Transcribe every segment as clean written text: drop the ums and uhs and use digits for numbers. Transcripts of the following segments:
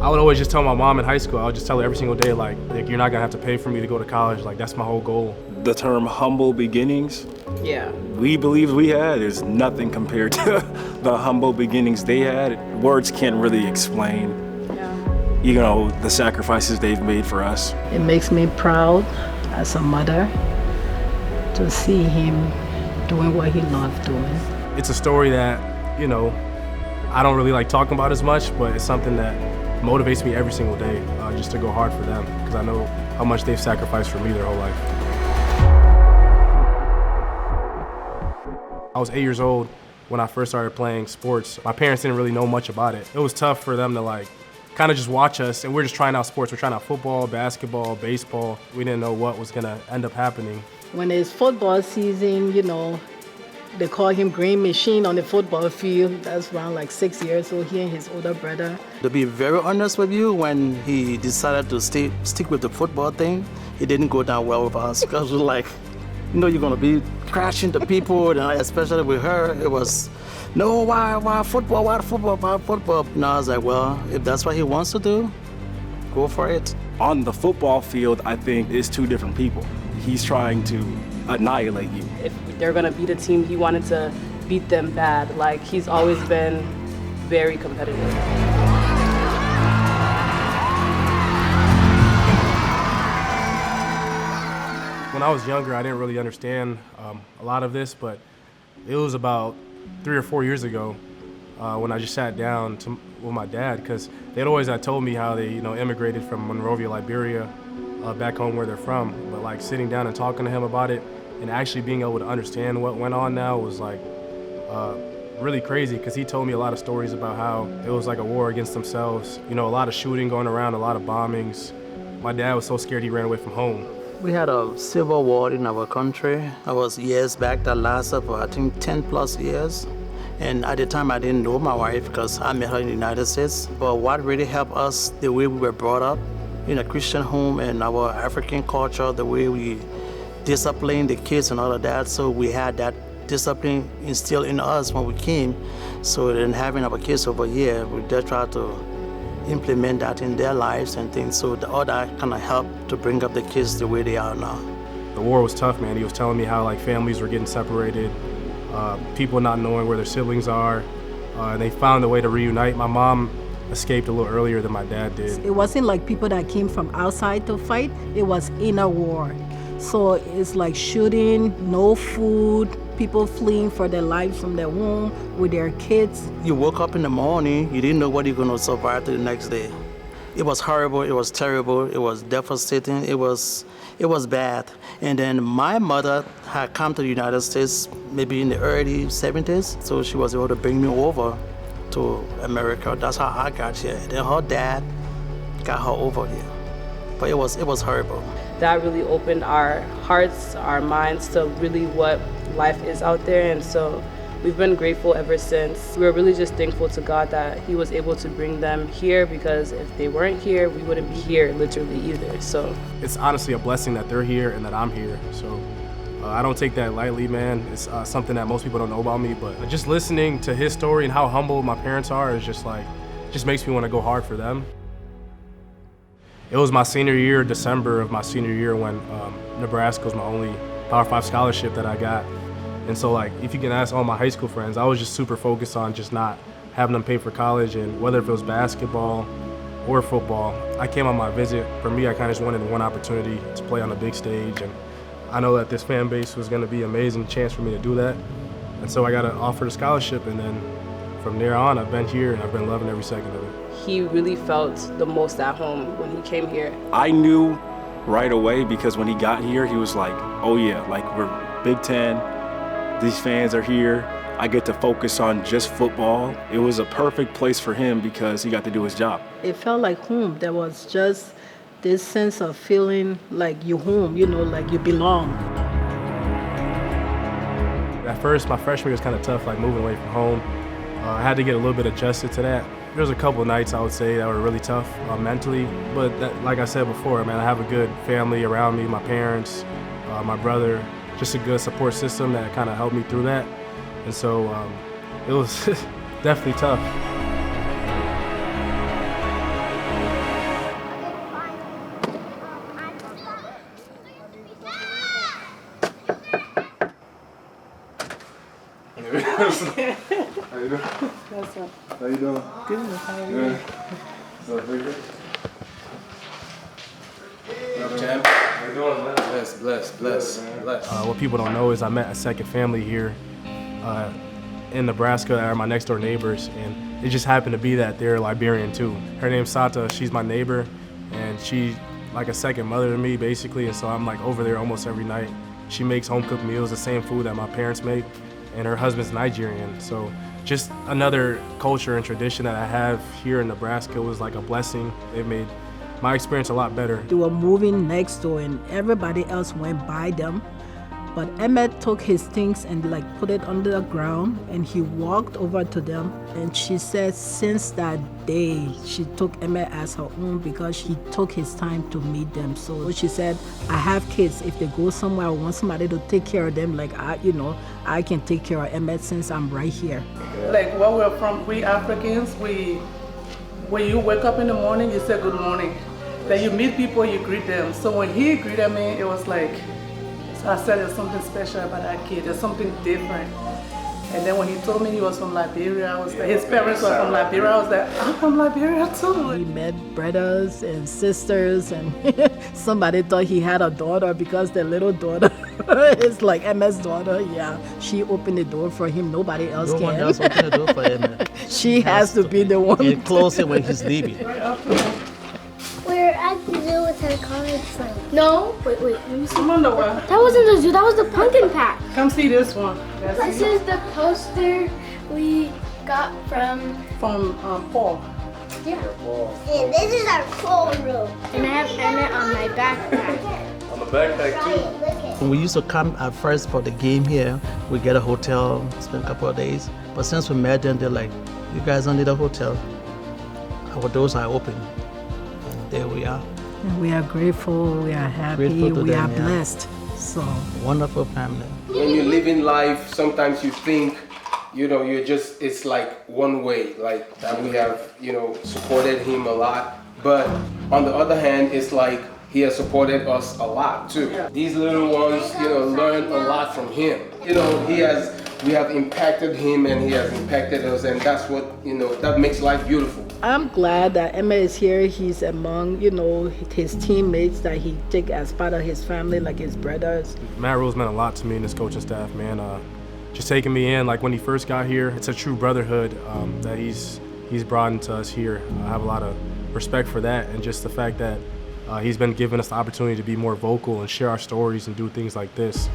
I would always just tell my mom in high school, I would just tell her every single day, like you're not gonna have to pay for me to go to college. Like, that's my whole goal. The term humble beginnings, Yeah. we believe we had is nothing compared to the humble beginnings they had. Words can't really explain, the sacrifices they've made for us. It makes me proud as a mother to see him doing what he loved doing. It's a story that, I don't really like talking about as much, but it's something that motivates me every single day just to go hard for them, because I know how much they've sacrificed for me their whole life. I was 8 years old when I first started playing sports. My parents didn't really know much about it. It was tough for them to kind of just watch us, and we're just trying out sports. We're trying out football, basketball, baseball. We didn't know what was gonna end up happening. When it's football season, they call him Green Machine on the football field. That's around 6 years old, he and his older brother. To be very honest with you, when he decided to stick with the football thing, it didn't go down well with us, because we're like, you're gonna be crashing to people, and especially with her, it was, no, why football, why football? And I was like, well, if that's what he wants to do, go for it. On the football field, I think it's two different people. He's trying to annihilate you. If they're gonna beat a team, he wanted to beat them bad. He's always been very competitive. When I was younger, I didn't really understand a lot of this, but it was about 3 or 4 years ago when I just sat down with my dad, because they'd always told me how they immigrated from Monrovia, Liberia, back home where they're from. But sitting down and talking to him about it and actually being able to understand what went on now was really crazy, because he told me a lot of stories about how it was like a war against themselves. A lot of shooting going around, a lot of bombings. My dad was so scared he ran away from home. We had a civil war in our country. That was years back, that lasted for I think 10 plus years. And at the time I didn't know my wife because I met her in the United States. But what really helped us, the way we were brought up in a Christian home and our African culture, the way we discipline the kids and all of that. So we had that discipline instilled in us when we came. So then having our kids over here, we did try to implement that in their lives and things. So all that kind of helped to bring up the kids the way they are now. The war was tough, man. He was telling me how families were getting separated, people not knowing where their siblings are, and they found a way to reunite. My mom escaped a little earlier than my dad did. It wasn't like people that came from outside to fight, it was inner war. So it's like shooting, no food, people fleeing for their lives from their home with their kids. You woke up in the morning, you didn't know what you're gonna survive to the next day. It was horrible, it was terrible, it was devastating, it was bad. And then my mother had come to the United States maybe in the early 70s, so she was able to bring me over to America. That's how I got here. And then her dad got her over here. But it was horrible. That really opened our hearts, our minds to really what life is out there, and so we've been grateful ever since. We're really just thankful to God that he was able to bring them here, because if they weren't here, we wouldn't be here literally either. So it's honestly a blessing that they're here and that I'm here. So I don't take that lightly, man. It's something that most people don't know about me, but just listening to his story and how humble my parents are is just makes me want to go hard for them. It was my senior year, December of my senior year, when Nebraska was my only Power 5 scholarship that I got. And so if you can ask all my high school friends, I was just super focused on just not having them pay for college, and whether if it was basketball or football. I came on my visit. For me, I kind of just wanted one opportunity to play on the big stage, and I know that this fan base was going to be an amazing chance for me to do that. And so I got offered a scholarship, and then from there on, I've been here and I've been loving every second of it. He really felt the most at home when he came here. I knew right away, because when he got here, he was like, oh yeah, we're Big Ten, these fans are here, I get to focus on just football. It was a perfect place for him because he got to do his job. It felt like home. There was just this sense of feeling like you're home, like you belong. At first, my freshman year was kind of tough, moving away from home. I had to get a little bit adjusted to that. There was a couple of nights, I would say, that were really tough mentally. But like I said before, man, I have a good family around me, my parents, my brother, just a good support system that kind of helped me through that. And so it was definitely tough. How you doing? What's up? How you doing? Good. How are you? What's up, baby? Champ. How you doing, man? Bless. What people don't know is I met a second family here in Nebraska that are my next door neighbors, and it just happened to be that they're Liberian too. Her name's Sata. She's my neighbor, and she like a second mother to me basically, and so I'm like over there almost every night. She makes home cooked meals, the same food that my parents make, and her husband's Nigerian. So just another culture and tradition that I have here in Nebraska was like a blessing. They've made my experience a lot better. They were moving next door and everybody else went by them. But Emmett took his things and like put it under the ground, and he walked over to them, and she said since that day she took Emmett as her own because he took his time to meet them. So she said, I have kids, if they go somewhere I want somebody to take care of them, like I can take care of Emmett since I'm right here. Like where we're from, we Africans, when you wake up in the morning, you say good morning. Then you meet people, you greet them. So when he greeted me, it was like, so I said there's something special about that kid, there's something different. And then when he told me he was from Liberia, I was like, his parents were from Liberia, I was like, I'm from Liberia too. We met brothers and sisters, and somebody thought he had a daughter because the little daughter is like Emmett's daughter. Yeah, she opened the door for him, nobody else can. No one else opened the door for Emmett. She has to be the one. And close it when he's leaving. We're at the zoo with her college friends. No, wait, let me see. Come on, Noah. That wasn't the zoo, that was the pumpkin patch. Come see this one. This is the poster we got from Paul. Yeah. And this is our cold room. And I have Emmett on my backpack. On the backpack too. When we used to come at first for the game here, we get a hotel, spend a couple of days. But since we met them, they're like, you guys don't need a hotel. Our doors are open. And there we are. And we are grateful, we are happy, Grateful to we them, are yeah. blessed. So Wonderful family. When you live in life, sometimes you think, it's like one way, like that we have, supported him a lot. But on the other hand, it's like he has supported us a lot too. These little ones, learn a lot from him. We have impacted him and he has impacted us, and that's what, that makes life beautiful. I'm glad that Emmett is here. He's among, his teammates that he take as part of his family, like his brothers. Matt Rule's meant a lot to me and his coaching staff, man. Just taking me in, like when he first got here, it's a true brotherhood that he's brought into us here. I have a lot of respect for that, and just the fact that he's been giving us the opportunity to be more vocal and share our stories and do things like this.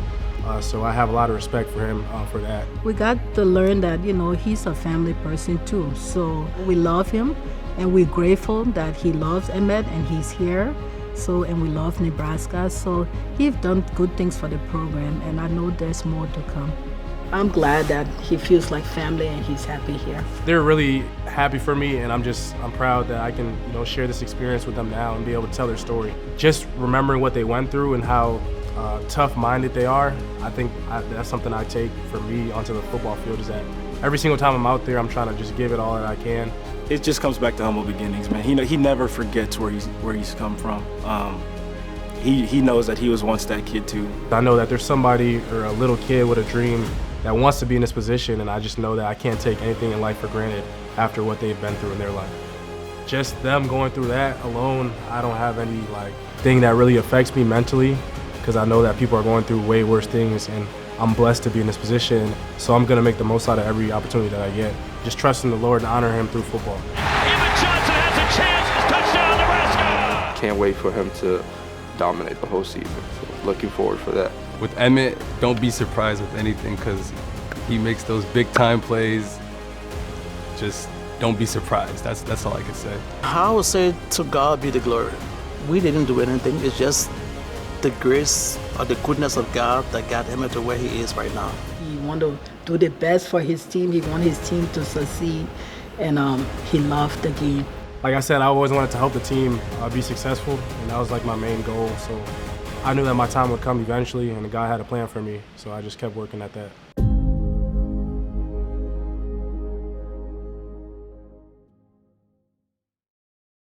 So I have a lot of respect for him for that. We got to learn that, he's a family person too. So we love him, and we're grateful that he loves Emmett and he's here. So, and we love Nebraska. So he's done good things for the program, and I know there's more to come. I'm glad that he feels like family and he's happy here. They're really happy for me, and I'm proud that I can, share this experience with them now and be able to tell their story. Just remembering what they went through and how tough-minded they are, I think that's something I take for me onto the football field, is that every single time I'm out there, I'm trying to just give it all that I can. It just comes back to humble beginnings, man. He never forgets where he's come from. He knows that he was once that kid too. I know that there's somebody or a little kid with a dream that wants to be in this position, and I just know that I can't take anything in life for granted after what they've been through in their life. Just them going through that alone, I don't have any thing that really affects me mentally, because I know that people are going through way worse things, and I'm blessed to be in this position. So I'm gonna make the most out of every opportunity that I get. Just trusting the Lord and honor him through football. Emmett Johnson has a chance. Touchdown, Nebraska! Can't wait for him to dominate the whole season. So looking forward for that. With Emmett, don't be surprised with anything, because he makes those big time plays. Just don't be surprised. That's all I can say. I would say to God be the glory. We didn't do anything. It's just the grace or the goodness of God that got Emmett to where he is right now. He want to do the best for his team. He want his team to succeed, and he loved the game. Like I said, I always wanted to help the team be successful, and that was my main goal. So I knew that my time would come eventually, and God had a plan for me, so I just kept working at that.